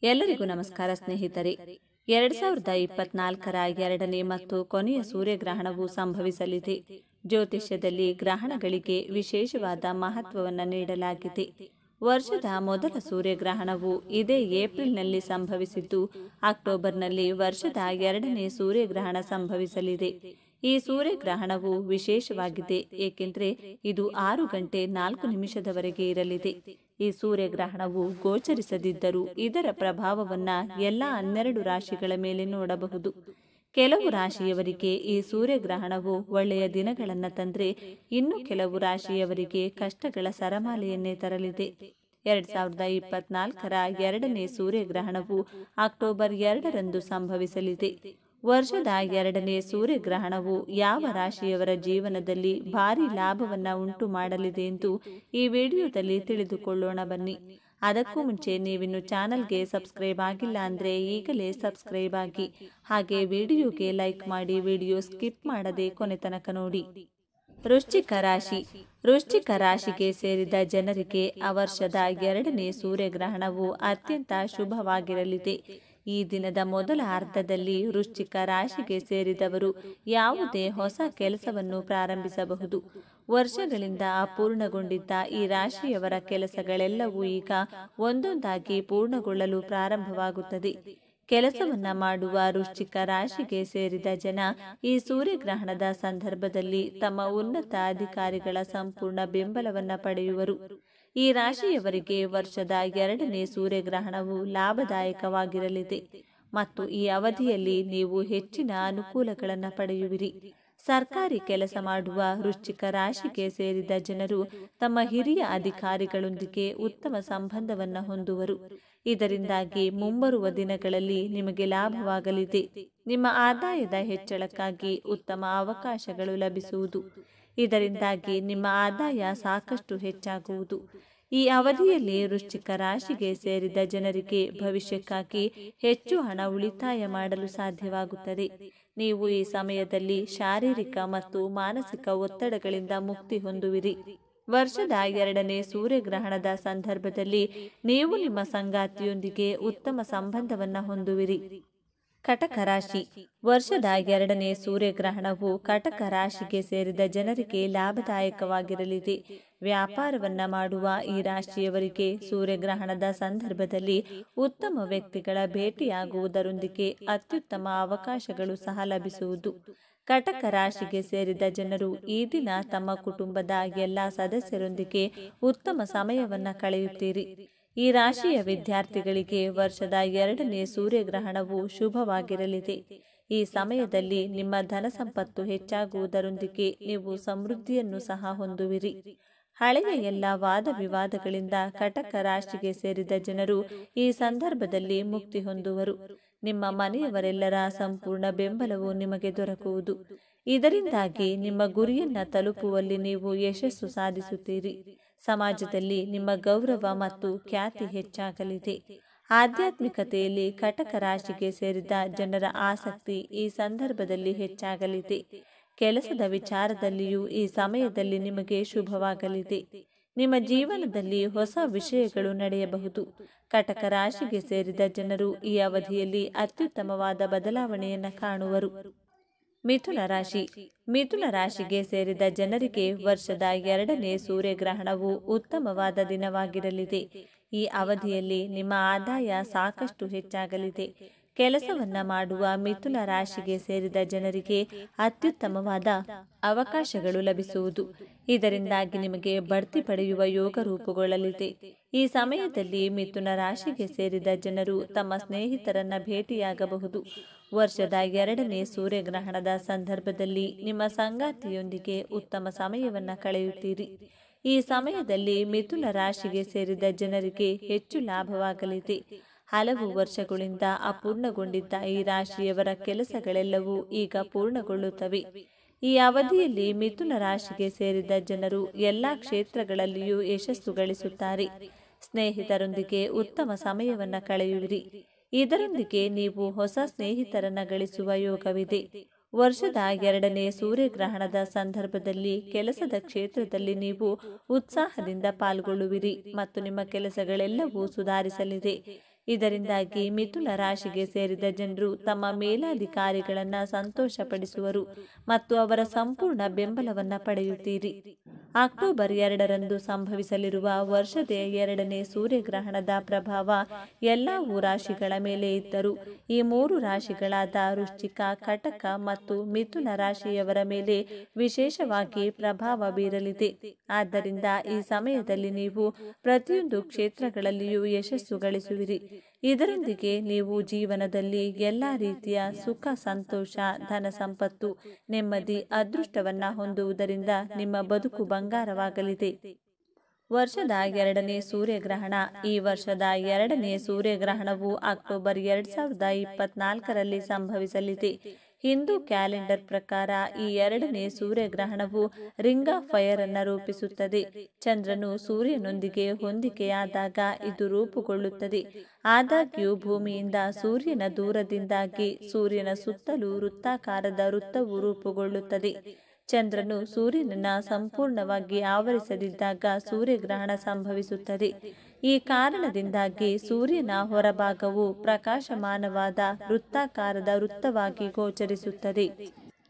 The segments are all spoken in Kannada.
ಎಲ್ಲರಿಗೂ ನಮಸ್ಕಾರ ಸ್ನೇಹಿತರೆ. 2024ರ ಎರಡನೇ ಮತ್ತು ಕೊನೆಯ ಸೂರ್ಯಗ್ರಹಣವು ಸಂಭವಿಸಲಿದೆ. ಜ್ಯೋತಿಷ್ಯದಲ್ಲಿ ಗ್ರಹಣಗಳಿಗೆ ವಿಶೇಷವಾದ ಮಹತ್ವವನ್ನು ನೀಡಲಾಗಿದೆ. ವರ್ಷದ ಮೊದಲ ಸೂರ್ಯಗ್ರಹಣವು ಇದೇ ಏಪ್ರಿಲ್ನಲ್ಲಿ ಸಂಭವಿಸಿದ್ದು, ಅಕ್ಟೋಬರ್ನಲ್ಲಿ ವರ್ಷದ ಎರಡನೇ ಸೂರ್ಯಗ್ರಹಣ ಸಂಭವಿಸಲಿದೆ. ಈ ಸೂರ್ಯಗ್ರಹಣವು ವಿಶೇಷವಾಗಿದೆ ಏಕೆಂದರೆ ಇದು 6 ಗಂಟೆ 4 ನಿಮಿಷದವರೆಗೆ ಇರಲಿದೆ. ಈ ಸೂರ್ಯಗ್ರಹಣವು ಗೋಚರಿಸದಿದ್ದರೂ ಇದರ ಪ್ರಭಾವವನ್ನು ಎಲ್ಲ 12 ರಾಶಿಗಳ ಮೇಲೆ ನೋಡಬಹುದು. ಕೆಲವು ರಾಶಿಯವರಿಗೆ ಈ ಸೂರ್ಯಗ್ರಹಣವು ಒಳ್ಳೆಯ ದಿನಗಳನ್ನು ತಂದರೆ, ಇನ್ನು ಕೆಲವು ರಾಶಿಯವರಿಗೆ ಕಷ್ಟಗಳ ಸರಮಾಲೆಯನ್ನೇ ತರಲಿದೆ. 2024ರ ಎರಡನೇ ಸೂರ್ಯಗ್ರಹಣವು ಅಕ್ಟೋಬರ್ 2ರಂದು ಸಂಭವಿಸಲಿದೆ. ವರ್ಷದ ಎರಡನೇ ಸೂರ್ಯಗ್ರಹಣವು ಯಾವ ರಾಶಿಯವರ ಜೀವನದಲ್ಲಿ ಭಾರಿ ಲಾಭವನ್ನು ಉಂಟು ಮಾಡಲಿದೆ ಎಂದು ಈ ವಿಡಿಯೋದಲ್ಲಿ ತಿಳಿದುಕೊಳ್ಳೋಣ ಬನ್ನಿ. ಅದಕ್ಕೂ ಮುಂಚೆ ನೀವಿನ್ನು ಚಾನಲ್ಗೆ ಸಬ್ಸ್ಕ್ರೈಬ್ ಆಗಿಲ್ಲ ಅಂದರೆ ಈಗಲೇ ಸಬ್ಸ್ಕ್ರೈಬ್ ಆಗಿ, ಹಾಗೆ ವಿಡಿಯೋಗೆ ಲೈಕ್ ಮಾಡಿ, ವಿಡಿಯೋ ಸ್ಕಿಪ್ ಮಾಡದೆ ಕೊನೆ ತನಕ ನೋಡಿ. ವೃಶ್ಚಿಕ ರಾಶಿ. ವೃಶ್ಚಿಕ ರಾಶಿಗೆ ಸೇರಿದ ಜನರಿಗೆ ಆ ವರ್ಷದ ಎರಡನೇ ಸೂರ್ಯಗ್ರಹಣವು ಅತ್ಯಂತ ಶುಭವಾಗಿರಲಿದೆ. ಈ ದಿನದ ಮೊದಲ ಅರ್ಧದಲ್ಲಿ ವೃಶ್ಚಿಕ ರಾಶಿಗೆ ಸೇರಿದವರು ಯಾವುದೇ ಹೊಸ ಕೆಲಸವನ್ನು ಪ್ರಾರಂಭಿಸಬಹುದು. ವರ್ಷಗಳಿಂದ ಅಪೂರ್ಣಗೊಂಡಿದ್ದ ಈ ರಾಶಿಯವರ ಕೆಲಸಗಳೆಲ್ಲವೂ ಈಗ ಒಂದೊಂದಾಗಿ ಪೂರ್ಣಗೊಳ್ಳಲು ಪ್ರಾರಂಭವಾಗುತ್ತದೆ. ಕೆಲಸವನ್ನ ಮಾಡುವ ವೃಶ್ಚಿಕ ರಾಶಿಗೆ ಸೇರಿದ ಜನ ಈ ಸೂರ್ಯಗ್ರಹಣದ ಸಂದರ್ಭದಲ್ಲಿ ತಮ್ಮ ಉನ್ನತ ಅಧಿಕಾರಿಗಳ ಸಂಪೂರ್ಣ ಬೆಂಬಲವನ್ನು ಪಡೆಯುವರು. ಈ ರಾಶಿಯವರಿಗೆ ವರ್ಷದ ಎರಡನೇ ಸೂರ್ಯಗ್ರಹಣವು ಲಾಭದಾಯಕವಾಗಿರಲಿದೆ ಮತ್ತು ಈ ಅವಧಿಯಲ್ಲಿ ನೀವು ಹೆಚ್ಚಿನ ಅನುಕೂಲಗಳನ್ನು ಪಡೆಯುವಿರಿ. ಸರ್ಕಾರಿ ಕೆಲಸ ಮಾಡುವ ವೃಶ್ಚಿಕ ರಾಶಿಗೆ ಸೇರಿದ ಜನರು ತಮ್ಮ ಹಿರಿಯ ಅಧಿಕಾರಿಗಳೊಂದಿಗೆ ಉತ್ತಮ ಸಂಬಂಧವನ್ನು ಹೊಂದುವರು. ಇದರಿಂದಾಗಿ ಮುಂಬರುವ ದಿನಗಳಲ್ಲಿ ನಿಮಗೆ ಲಾಭವಾಗಲಿದೆ. ನಿಮ್ಮ ಆದಾಯದ ಹೆಚ್ಚಳಕ್ಕಾಗಿ ಉತ್ತಮ ಅವಕಾಶಗಳು ಲಭಿಸುವುದು. ಇದರಿಂದಾಗಿ ನಿಮ್ಮ ಆದಾಯ ಸಾಕಷ್ಟು ಹೆಚ್ಚಾಗುವುದು. ಈ ಅವಧಿಯಲ್ಲಿ ವೃಶ್ಚಿಕ ರಾಶಿಗೆ ಸೇರಿದ ಜನರಿಗೆ ಭವಿಷ್ಯಕ್ಕಾಗಿ ಹೆಚ್ಚು ಹಣ ಉಳಿತಾಯ ಮಾಡಲು ಸಾಧ್ಯವಾಗುತ್ತದೆ. ನೀವು ಈ ಸಮಯದಲ್ಲಿ ಶಾರೀರಿಕ ಮತ್ತು ಮಾನಸಿಕ ಒತ್ತಡಗಳಿಂದ ಮುಕ್ತಿ ಹೊಂದುವಿರಿ. ವರ್ಷದ ಎರಡನೇ ಸೂರ್ಯಗ್ರಹಣದ ಸಂದರ್ಭದಲ್ಲಿ ನೀವು ನಿಮ್ಮ ಸಂಗಾತಿಯೊಂದಿಗೆ ಉತ್ತಮ ಸಂಬಂಧವನ್ನು ಹೊಂದುವಿರಿ. ಕಟಕ ರಾಶಿ. ವರ್ಷದ ಎರಡನೇ ಸೂರ್ಯಗ್ರಹಣವು ಕಟಕ ರಾಶಿಗೆ ಸೇರಿದ ಜನರಿಗೆ ಲಾಭದಾಯಕವಾಗಿರಲಿದೆ. ವ್ಯಾಪಾರವನ್ನ ಮಾಡುವ ಈ ರಾಶಿಯವರಿಗೆ ಸೂರ್ಯಗ್ರಹಣದ ಸಂದರ್ಭದಲ್ಲಿ ಉತ್ತಮ ವ್ಯಕ್ತಿಗಳ ಭೇಟಿಯಾಗುವುದರೊಂದಿಗೆ ಅತ್ಯುತ್ತಮ ಅವಕಾಶಗಳು ಸಹ ಲಭಿಸುವುದು. ಕಟಕ ರಾಶಿಗೆ ಸೇರಿದ ಜನರು ಈ ದಿನ ತಮ್ಮ ಕುಟುಂಬದ ಎಲ್ಲ ಸದಸ್ಯರೊಂದಿಗೆ ಉತ್ತಮ ಸಮಯವನ್ನು ಕಳೆಯುತ್ತೀರಿ. ಈ ರಾಶಿಯ ವಿದ್ಯಾರ್ಥಿಗಳಿಗೆ ವರ್ಷದ ಎರಡನೇ ಸೂರ್ಯಗ್ರಹಣವು ಶುಭವಾಗಿರಲಿದೆ. ಈ ಸಮಯದಲ್ಲಿ ನಿಮ್ಮ ಧನ ಸಂಪತ್ತು ಹೆಚ್ಚಾಗುವುದರೊಂದಿಗೆ ನೀವು ಸಮೃದ್ಧಿಯನ್ನು ಸಹ ಹೊಂದುವಿರಿ. ಹಳೆಯ ಎಲ್ಲ ವಾದ ವಿವಾದಗಳಿಂದ ಕಟಕ ರಾಶಿಗೆ ಸೇರಿದ ಜನರು ಈ ಸಂದರ್ಭದಲ್ಲಿ ಮುಕ್ತಿ ಹೊಂದುವರು. ನಿಮ್ಮ ಮನೆಯವರೆಲ್ಲರ ಸಂಪೂರ್ಣ ಬೆಂಬಲವು ನಿಮಗೆ ದೊರಕುವುದು. ಇದರಿಂದಾಗಿ ನಿಮ್ಮ ಗುರಿಯನ್ನು ತಲುಪುವಲ್ಲಿ ನೀವು ಯಶಸ್ಸು ಸಾಧಿಸುತ್ತೀರಿ. ಸಮಾಜದಲ್ಲಿ ನಿಮ್ಮ ಗೌರವ ಮತ್ತು ಖ್ಯಾತಿ ಹೆಚ್ಚಾಗಲಿದೆ. ಆಧ್ಯಾತ್ಮಿಕತೆಯಲ್ಲಿ ಕಟಕ ರಾಶಿಗೆ ಸೇರಿದ ಜನರ ಆಸಕ್ತಿ ಈ ಸಂದರ್ಭದಲ್ಲಿ ಹೆಚ್ಚಾಗಲಿದೆ. ಕೆಲಸದ ವಿಚಾರದಲ್ಲಿಯೂ ಈ ಸಮಯದಲ್ಲಿ ನಿಮಗೆ ಶುಭವಾಗಲಿದೆ. ನಿಮ್ಮ ಜೀವನದಲ್ಲಿ ಹೊಸ ವಿಷಯಗಳು ನಡೆಯಬಹುದು. ಕಟಕ ರಾಶಿಗೆ ಸೇರಿದ ಜನರು ಈ ಅವಧಿಯಲ್ಲಿ ಅತ್ಯುತ್ತಮವಾದ ಬದಲಾವಣೆಯನ್ನು ಕಾಣುವರು. ಮಿಥುನ ರಾಶಿ. ಮಿಥುನ ರಾಶಿಗೆ ಸೇರಿದ ಜನರಿಗೆ ವರ್ಷದ ಎರಡನೇ ಸೂರ್ಯಗ್ರಹಣವು ಉತ್ತಮವಾದ ದಿನವಾಗಿರಲಿದೆ. ಈ ಅವಧಿಯಲ್ಲಿ ನಿಮ್ಮ ಆದಾಯ ಸಾಕಷ್ಟು ಹೆಚ್ಚಾಗಲಿದೆ. ಕೆಲಸವನ್ನ ಮಾಡುವ ಮಿಥುನ ರಾಶಿಗೆ ಸೇರಿದ ಜನರಿಗೆ ಅತ್ಯುತ್ತಮವಾದ ಅವಕಾಶಗಳು ಲಭಿಸುವುದು. ಇದರಿಂದಾಗಿ ನಿಮಗೆ ಬಡ್ತಿ ಪಡೆಯುವ ಯೋಗ ರೂಪುಗೊಳ್ಳಲಿದೆ. ಈ ಸಮಯದಲ್ಲಿ ಮಿಥುನ ರಾಶಿಗೆ ಸೇರಿದ ಜನರು ತಮ್ಮ ಸ್ನೇಹಿತರನ್ನ ಭೇಟಿಯಾಗಬಹುದು. ವರ್ಷದ ಎರಡನೇ ಸೂರ್ಯಗ್ರಹಣದ ಸಂದರ್ಭದಲ್ಲಿ ನಿಮ್ಮ ಸಂಗಾತಿಯೊಂದಿಗೆ ಉತ್ತಮ ಸಮಯವನ್ನು ಕಳೆಯುತ್ತೀರಿ. ಈ ಸಮಯದಲ್ಲಿ ಮಿಥುನ ರಾಶಿಗೆ ಸೇರಿದ ಜನರಿಗೆ ಹೆಚ್ಚು ಲಾಭವಾಗಲಿದೆ. ಹಲವು ವರ್ಷಗಳಿಂದ ಅಪೂರ್ಣಗೊಂಡಿದ್ದ ಈ ರಾಶಿಯವರ ಕೆಲಸಗಳೆಲ್ಲವೂ ಈಗ ಪೂರ್ಣಗೊಳ್ಳುತ್ತವೆ. ಈ ಅವಧಿಯಲ್ಲಿ ಮಿಥುನ ರಾಶಿಗೆ ಸೇರಿದ ಜನರು ಎಲ್ಲ ಕ್ಷೇತ್ರಗಳಲ್ಲಿಯೂ ಯಶಸ್ಸು ಗಳಿಸುತ್ತಾರೆ. ಸ್ನೇಹಿತರೊಂದಿಗೆ ಉತ್ತಮ ಸಮಯವನ್ನು ಕಳೆಯುವಿರಿ. ಇದರೊಂದಿಗೆ ನೀವು ಹೊಸ ಸ್ನೇಹಿತರನ್ನು ಗಳಿಸುವ ಯೋಗವಿದೆ. ವರ್ಷದ ಎರಡನೇ ಸೂರ್ಯಗ್ರಹಣದ ಸಂದರ್ಭದಲ್ಲಿ ಕೆಲಸದ ಕ್ಷೇತ್ರದಲ್ಲಿ ನೀವು ಉತ್ಸಾಹದಿಂದ ಪಾಲ್ಗೊಳ್ಳುವಿರಿ ಮತ್ತು ನಿಮ್ಮ ಕೆಲಸಗಳೆಲ್ಲವೂ ಸುಧಾರಿಸಲಿದೆ. ಇದರಿಂದಾಗಿ ಮಿಥುನ ರಾಶಿಗೆ ಸೇರಿದ ಜನರು ತಮ್ಮ ಮೇಲಾಧಿಕಾರಿಗಳನ್ನು ಸಂತೋಷಪಡಿಸುವರು ಮತ್ತು ಅವರ ಸಂಪೂರ್ಣ ಬೆಂಬಲವನ್ನು ಪಡೆಯುತ್ತೀರಿ. ಅಕ್ಟೋಬರ್ 2ರಂದು ಸಂಭವಿಸಲಿರುವ ವರ್ಷದ 2ನೇ ಸೂರ್ಯಗ್ರಹಣದ ಪ್ರಭಾವ ಎಲ್ಲವೂ ರಾಶಿಗಳ ಮೇಲೆ ಇದ್ದರೂ ಈ 3 ರಾಶಿಗಳಾದ ವೃಶ್ಚಿಕ, ಕಟಕ ಮತ್ತು ಮಿಥುನ ರಾಶಿಯವರ ಮೇಲೆ ವಿಶೇಷವಾಗಿ ಪ್ರಭಾವ ಬೀರಲಿದೆ. ಆದ್ದರಿಂದ ಈ ಸಮಯದಲ್ಲಿ ನೀವು ಪ್ರತಿಯೊಂದು ಕ್ಷೇತ್ರಗಳಲ್ಲಿಯೂ ಯಶಸ್ಸು ಗಳಿಸುವಿರಿ. ಇದರೊಂದಿಗೆ ನೀವು ಜೀವನದಲ್ಲಿ ಎಲ್ಲ ರೀತಿಯ ಸುಖ, ಸಂತೋಷ, ಧನ ಸಂಪತ್ತು, ನೆಮ್ಮದಿ, ಅದೃಷ್ಟವನ್ನ ಹೊಂದುವುದರಿಂದ ನಿಮ್ಮ ಬದುಕು ಬಂಗಾರವಾಗಲಿದೆ. ವರ್ಷದ 2ನೇ ಸೂರ್ಯಗ್ರಹಣ. ಈ ವರ್ಷದ 2ನೇ ಸೂರ್ಯಗ್ರಹಣವು ಅಕ್ಟೋಬರ್ 2024ರಲ್ಲಿ ಸಂಭವಿಸಲಿದೆ. ಹಿಂದೂ ಕ್ಯಾಲೆಂಡರ್ ಪ್ರಕಾರ ಈ 2ನೇ ಸೂರ್ಯಗ್ರಹಣವು ರಿಂಗ್ ಆಫ್ ಫೈರ್ ಅನ್ನು ರೂಪಿಸುತ್ತದೆ. ಚಂದ್ರನು ಸೂರ್ಯನೊಂದಿಗೆ ಹೊಂದಿಕೆಯಾದಾಗ ಇದು ರೂಪುಗೊಳ್ಳುತ್ತದೆ. ಆದಾಗ್ಯೂ ಭೂಮಿಯಿಂದ ಸೂರ್ಯನ ದೂರದಿಂದಾಗಿ ಸೂರ್ಯನ ಸುತ್ತಲೂ ವೃತ್ತಾಕಾರದ ವೃತ್ತವು ರೂಪುಗೊಳ್ಳುತ್ತದೆ. ಚಂದ್ರನು ಸೂರ್ಯನನ್ನು ಸಂಪೂರ್ಣವಾಗಿ ಆವರಿಸದಿದ್ದಾಗ ಸೂರ್ಯಗ್ರಹಣ ಸಂಭವಿಸುತ್ತದೆ. ಈ ಕಾರಣದಿಂದಾಗಿ ಸೂರ್ಯನ ಹೊರಭಾಗವು ಪ್ರಕಾಶಮಾನವಾದ ವೃತ್ತಾಕಾರದ ವೃತ್ತವಾಗಿ ಗೋಚರಿಸುತ್ತದೆ.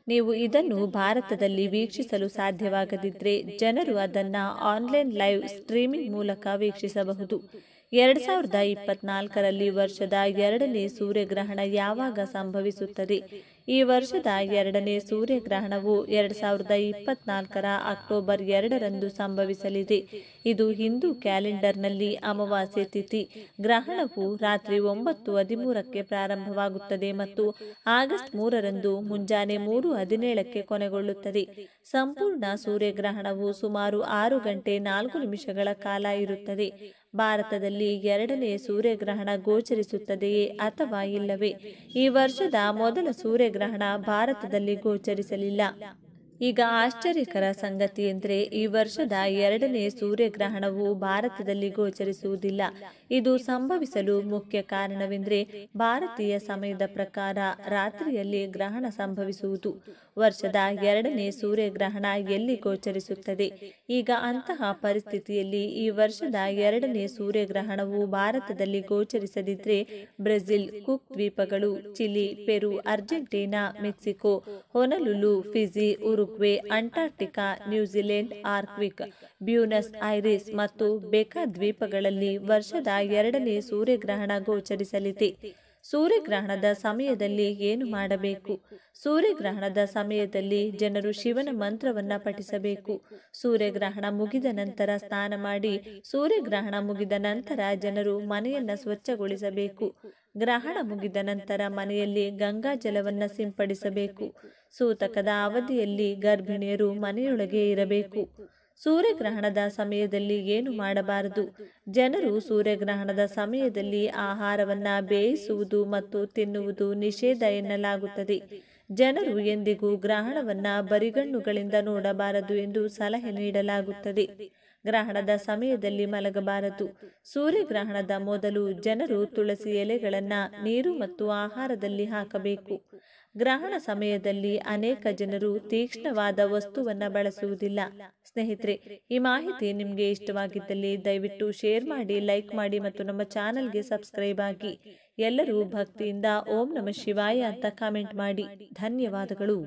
ನೀವು ಇದನ್ನು ಭಾರತದಲ್ಲಿ ವೀಕ್ಷಿಸಲು ಸಾಧ್ಯವಾಗದಿದ್ದರೆ ಜನರು ಅದನ್ನು ಆನ್ಲೈನ್ ಲೈವ್ ಸ್ಟ್ರೀಮಿಂಗ್ ಮೂಲಕ ವೀಕ್ಷಿಸಬಹುದು. 2024ರಲ್ಲಿ ವರ್ಷದ 2ನೇ ಸೂರ್ಯಗ್ರಹಣ ಯಾವಾಗ ಸಂಭವಿಸುತ್ತದೆ? ಈ ವರ್ಷದ 2ನೇ ಸೂರ್ಯಗ್ರಹಣವು 2024ರ ಅಕ್ಟೋಬರ್ 2ರಂದು ಸಂಭವಿಸಲಿದೆ. ಇದು ಹಿಂದೂ ಕ್ಯಾಲೆಂಡರ್ನಲ್ಲಿ ಅಮಾವಾಸ್ಯೆ ತಿಥಿ. ಗ್ರಹಣವು ರಾತ್ರಿ 9:13ಕ್ಕೆ ಪ್ರಾರಂಭವಾಗುತ್ತದೆ ಮತ್ತು ಆಗಸ್ಟ್ 3ರಂದು ಮುಂಜಾನೆ 3:17ಕ್ಕೆ ಕೊನೆಗೊಳ್ಳುತ್ತದೆ. ಸಂಪೂರ್ಣ ಸೂರ್ಯಗ್ರಹಣವು ಸುಮಾರು 6 ಗಂಟೆ 4 ನಿಮಿಷಗಳ ಕಾಲ ಇರುತ್ತದೆ. ಭಾರತದಲ್ಲಿ 2ನೇ ಸೂರ್ಯಗ್ರಹಣ ಗೋಚರಿಸುತ್ತದೆಯೇ ಅಥವಾ ಇಲ್ಲವೇ? ಈ ವರ್ಷದ ಮೊದಲ ಸೂರ್ಯಗ್ರಹಣ ಭಾರತದಲ್ಲಿ ಗೋಚರಿಸಲಿಲ್ಲ. ಈಗ ಆಶ್ಚರ್ಯಕರ ಸಂಗತಿ ಎಂದರೆ ಈ ವರ್ಷದ 2ನೇ ಸೂರ್ಯಗ್ರಹಣವು ಭಾರತದಲ್ಲಿ ಗೋಚರಿಸುವುದಿಲ್ಲ. ಇದು ಸಂಭವಿಸಲು ಮುಖ್ಯ ಕಾರಣವೆಂದರೆ ಭಾರತೀಯ ಸಮಯದ ಪ್ರಕಾರ ರಾತ್ರಿಯಲ್ಲಿ ಗ್ರಹಣ ಸಂಭವಿಸುವುದು. ವರ್ಷದ 2ನೇ ಸೂರ್ಯಗ್ರಹಣ ಎಲ್ಲಿ ಗೋಚರಿಸುತ್ತದೆ? ಈಗ ಅಂತಹ ಪರಿಸ್ಥಿತಿಯಲ್ಲಿ ಈ ವರ್ಷದ 2ನೇ ಸೂರ್ಯಗ್ರಹಣವು ಭಾರತದಲ್ಲಿ ಗೋಚರಿಸದಿದ್ದರೆ ಬ್ರೆಜಿಲ್, ಕುಕ್ ದ್ವೀಪಗಳು, Chile, Peru, Argentina, Mexico, Honolulu, Fiji, Uruguay, Antarctica, New Zealand, Arctic, Buenos Aires ಮತ್ತು ಬೆಕಾ ದ್ವೀಪಗಳಲ್ಲಿ ವರ್ಷದ 2ನೇ ಸೂರ್ಯಗ್ರಹಣ ಗೋಚರಿಸಲಿದೆ. ಸೂರ್ಯಗ್ರಹಣದ ಸಮಯದಲ್ಲಿ ಏನು ಮಾಡಬೇಕು? ಸೂರ್ಯಗ್ರಹಣದ ಸಮಯದಲ್ಲಿ ಜನರು ಶಿವನ ಮಂತ್ರವನ್ನ ಪಠಿಸಬೇಕು. ಸೂರ್ಯಗ್ರಹಣ ಮುಗಿದ ನಂತರ ಸ್ನಾನ ಮಾಡಿ. ಸೂರ್ಯಗ್ರಹಣ ಮುಗಿದ ನಂತರ ಜನರು ಮನೆಯನ್ನ ಸ್ವಚ್ಛಗೊಳಿಸಬೇಕು. ಗ್ರಹಣ ಮುಗಿದ ನಂತರ ಮನೆಯಲ್ಲಿ ಗಂಗಾ ಜಲವನ್ನ ಸಿಂಪಡಿಸಬೇಕು. ಸೂತಕದ ಅವಧಿಯಲ್ಲಿ ಗರ್ಭಿಣಿಯರು ಮನೆಯೊಳಗೆ ಇರಬೇಕು. ಸೂರ್ಯಗ್ರಹಣದ ಸಮಯದಲ್ಲಿ ಏನು ಮಾಡಬಾರದು? ಜನರು ಸೂರ್ಯಗ್ರಹಣದ ಸಮಯದಲ್ಲಿ ಆಹಾರವನ್ನ ಬೇಯಿಸುವುದು ಮತ್ತು ತಿನ್ನುವುದು ನಿಷೇಧ ಎನ್ನಲಾಗುತ್ತದೆ. ಜನರು ಎಂದಿಗೂ ಗ್ರಹಣವನ್ನ ಬರಿಗಣ್ಣುಗಳಿಂದ ನೋಡಬಾರದು ಎಂದು ಸಲಹೆ ನೀಡಲಾಗುತ್ತದೆ. ಗ್ರಹಣದ ಸಮಯದಲ್ಲಿ ಮಲಗಬಾರದು. ಸೂರ್ಯಗ್ರಹಣದ ಮೊದಲು ಜನರು ತುಳಸಿ ಎಲೆಗಳನ್ನ ನೀರು ಮತ್ತು ಆಹಾರದಲ್ಲಿ ಹಾಕಬೇಕು. ಗ್ರಹಣ ಸಮಯದಲ್ಲಿ ಅನೇಕ ಜನರು ತೀಕ್ಷ್ಣವಾದ ವಸ್ತುವನ್ನ ಬಳಸುವುದಿಲ್ಲ. ಸ್ನೇಹಿತರೆ, ಈ ಮಾಹಿತಿ ನಿಮಗೆ ಇಷ್ಟವಾಗಿದ್ದಲ್ಲಿ ದಯವಿಟ್ಟು ಶೇರ್ ಮಾಡಿ, ಲೈಕ್ ಮಾಡಿ ಮತ್ತು ನಮ್ಮ ಚಾನೆಲ್ಗೆ ಸಬ್ಸ್ಕ್ರೈಬ್ ಆಗಿ. ಎಲ್ಲರೂ ಭಕ್ತಿಯಿಂದ ಓಂ ನಮಃ ಶಿವಾಯ ಅಂತ ಕಾಮೆಂಟ್ ಮಾಡಿ. ಧನ್ಯವಾದಗಳು.